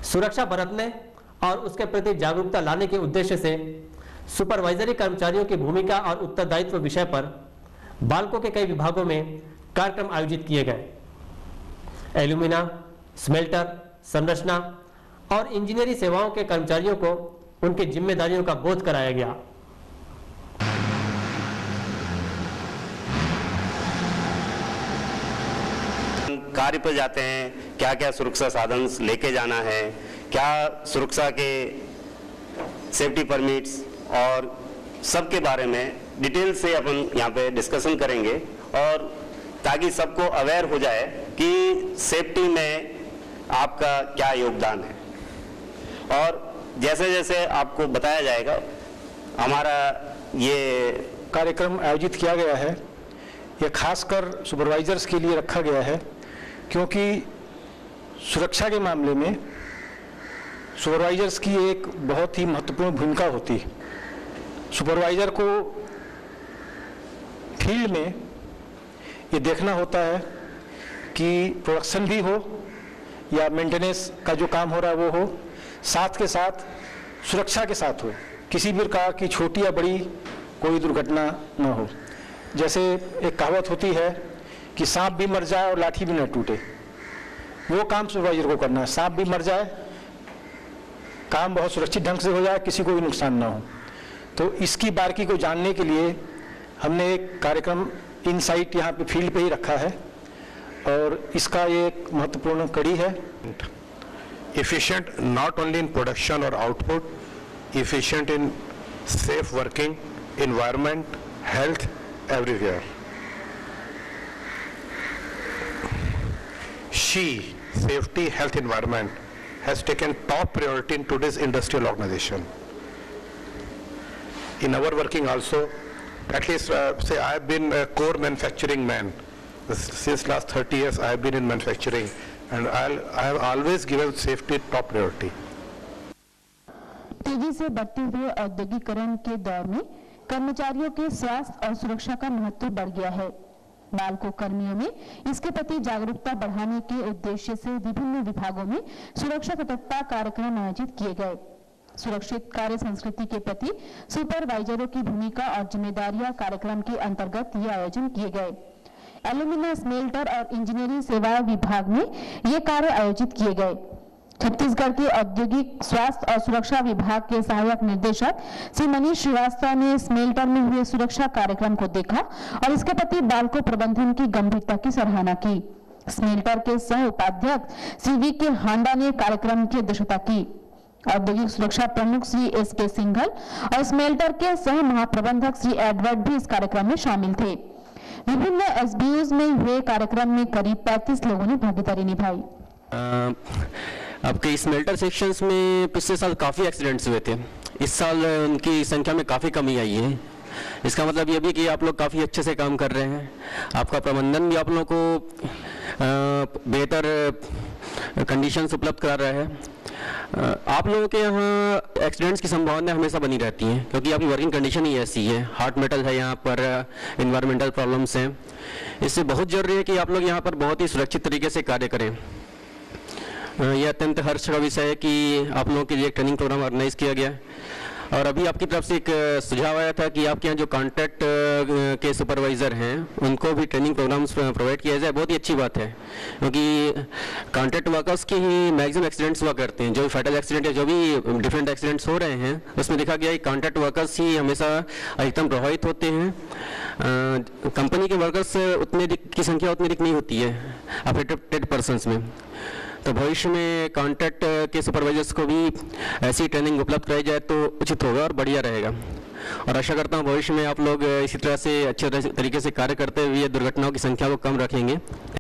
सुरक्षा बरतने और उसके प्रति जागरूकता लाने के उद्देश्य से सुपरवाइजरी कर्मचारियों की भूमिका और उत्तरदायित्व विषय पर बाल्को के कई विभागों में कार्यक्रम आयोजित किए गए। एल्यूमिना, स्मेल्टर, संरचना और इंजीनियरिंग सेवाओं के कर्मचारियों को उनकी जिम्मेदारियों का बोध कराया गया। कार्य पर जाते हैं, क्या क्या सुरक्षा साधन लेके जाना है, क्या सुरक्षा के सेफ्टी परमिट्स और सबके बारे में डिटेल से अपन यहाँ पे डिस्कशन करेंगे, और ताकि सबको अवेयर हो जाए कि सेफ्टी में आपका क्या योगदान है। और जैसे जैसे आपको बताया जाएगा, हमारा ये कार्यक्रम आयोजित किया गया है, ये खासकर सुपरवाइजर्स के लिए रखा गया है, क्योंकि सुरक्षा के मामले में सुपरवाइजर्स की एक बहुत ही महत्वपूर्ण भूमिका होती है। सुपरवाइजर को फील्ड में ये देखना होता है कि प्रोडक्शन भी हो या मेंटेनेंस का जो काम हो रहा है वो हो, साथ के साथ सुरक्षा के साथ हो, किसी भी प्रकार की छोटी या बड़ी कोई दुर्घटना न हो। जैसे एक कहावत होती है कि सांप भी मर जाए और लाठी भी न टूटे, वो काम सुपरवाइजर को करना है। सांप भी मर जाए, काम बहुत सुरक्षित ढंग से हो जाए, किसी को भी नुकसान ना हो। तो इसकी बारीकी को जानने के लिए हमने एक कार्यक्रम इनसाइट यहाँ पे फील्ड पे ही रखा है, और इसका ये एक महत्वपूर्ण कड़ी है। Efficient not only in production or output, efficient in safe working environment, health, everywhere. Safety, health, environment has taken top priority in today's industrial organization. In our working also, at least say I have been a core manufacturing man. Since last 30 years I have been in manufacturing, and I have always given safety top priority. तेजी से बढ़ते हुए औद्योगिकरण के दौर में कर्मचारियों के स्वास्थ्य और सुरक्षा का महत्व बढ़ गया है। बाल्को कर्मियों में इसके प्रति जागरूकता बढ़ाने के उद्देश्य से विभिन्न विभागों में सुरक्षा सतर्कता कार्यक्रम आयोजित किए गए। सुरक्षित कार्य संस्कृति के प्रति सुपरवाइजरों की भूमिका और जिम्मेदारियां कार्यक्रम के अंतर्गत ये आयोजन किए गए। एल्यूमिना, स्मेल्टर और इंजीनियरिंग सेवा विभाग में ये कार्य आयोजित किए गए। छत्तीसगढ़ के औद्योगिक स्वास्थ्य और सुरक्षा विभाग के सहायक निदेशक श्री मनीष श्रीवास्तव ने स्मेल्टर में हुए सुरक्षा कार्यक्रम को देखा और इसके प्रति बाल्को प्रबंधन की गंभीरता की सराहना की। स्मेल्टर के सह उपाध्यक्ष श्री वी के हांडा ने कार्यक्रम की अध्यक्षता की। औद्योगिक सुरक्षा प्रमुख श्री एस के सिंघल और स्मेल्टर के सह महाप्रबंधक श्री एडवर्ड भी इस कार्यक्रम में शामिल थे। विभिन्न एसबीयूज में हुए कार्यक्रम में करीब 35 लोगों ने भागीदारी निभाई। आपके स्मेल्टर सेक्शंस में पिछले साल काफ़ी एक्सीडेंट्स हुए थे। इस साल उनकी संख्या में काफ़ी कमी आई है। इसका मतलब ये भी कि आप लोग काफ़ी अच्छे से काम कर रहे हैं। आपका प्रबंधन भी आप लोगों को बेहतर कंडीशंस उपलब्ध करा रहा है। आप लोगों के यहाँ एक्सीडेंट्स की संभावना हमेशा बनी रहती है, क्योंकि आपकी वर्किंग कंडीशन ही ऐसी है। हार्ड मेटल है, यहाँ पर इन्वायरमेंटल प्रॉब्लम्स हैं। इससे बहुत ज़रूरी है कि आप लोग यहाँ पर बहुत ही सुरक्षित तरीके से कार्य करें। यह अत्यंत हर्ष का विषय है कि आप लोगों के लिए एक ट्रेनिंग प्रोग्राम ऑर्गेनाइज किया गया, और अभी आपकी तरफ से एक सुझाव आया था कि आपके यहाँ जो कॉन्ट्रैक्ट के सुपरवाइज़र हैं उनको भी ट्रेनिंग प्रोग्राम्स प्रोवाइड किया जाए। बहुत ही अच्छी बात है, क्योंकि कॉन्ट्रैक्ट वर्कर्स की ही मैक्सिमम एक्सीडेंट्स हुआ करते हैं। जो भी फैटल एक्सीडेंट या जो भी डिफरेंट एक्सीडेंट्स हो रहे हैं, उसमें देखा गया कि कॉन्ट्रैक्ट वर्कर्स ही हमेशा अधिकतम प्रभावित होते हैं। कंपनी के वर्कर्स उतने की संख्या उतनी अधिक नहीं होती है अफेक्टेड पर्सनस में। तो भविष्य में कॉन्ट्रैक्ट के सुपरवाइजर्स को भी ऐसी ट्रेनिंग उपलब्ध कराई जाए तो उचित होगा और बढ़िया रहेगा। और आशा करता हूँ भविष्य में आप लोग इसी तरह से अच्छे तरीके से कार्य करते हुए दुर्घटनाओं की संख्या को कम रखेंगे।